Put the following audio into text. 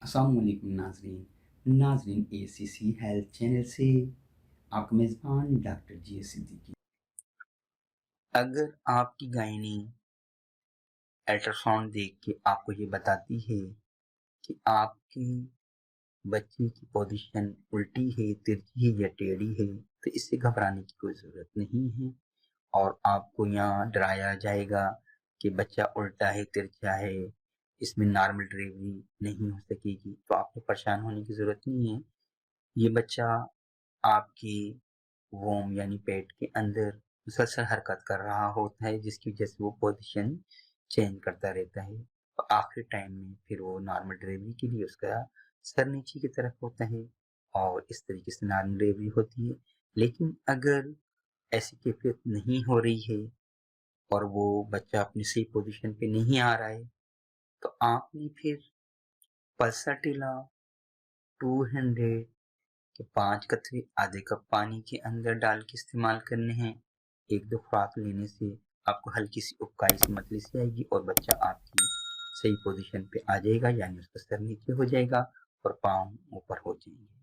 अस्सलामुअलैकुम नाजरीन नाजरीन ACC हेल्थ चैनल से आपका मेज़बान डॉक्टर जी सिद्दीकी। अगर आपकी गायनी अल्ट्रासाउंड देख के आपको ये बताती है कि आपकी बच्चे की पोजीशन उल्टी है, तिरछी है या टेढ़ी है, तो इससे घबराने की कोई ज़रूरत नहीं है और आपको यहाँ डराया जाएगा कि बच्चा उल्टा है, तिरछा है, इसमें नॉर्मल डिलीवरी नहीं हो सकेगी, तो आपको परेशान होने की ज़रूरत नहीं है। ये बच्चा आपकी वोम यानी पेट के अंदर मुसलसल हरकत कर रहा होता है, जिसकी वजह से वो पोजीशन चेंज करता रहता है और आखिरी टाइम में फिर वो नॉर्मल डिलीवरी के लिए उसका सर नीचे की तरफ होता है और इस तरीके से नॉर्मल डिलीवरी होती है। लेकिन अगर ऐसी कैफियत नहीं हो रही है और वो बच्चा अपनी सही पोजीशन पे नहीं आ रहा है, तो आपने फिर पल्साटिला 200 के 5 कतरे आधे कप पानी के अंदर डाल के इस्तेमाल करने हैं। 1-2 खुराक लेने से आपको हल्की सी उबकाई सी मतली सी आएगी और बच्चा आपकी सही पोजीशन पे आ जाएगा, यानी उसका सर नीचे हो जाएगा और पाँव ऊपर हो जाएंगे।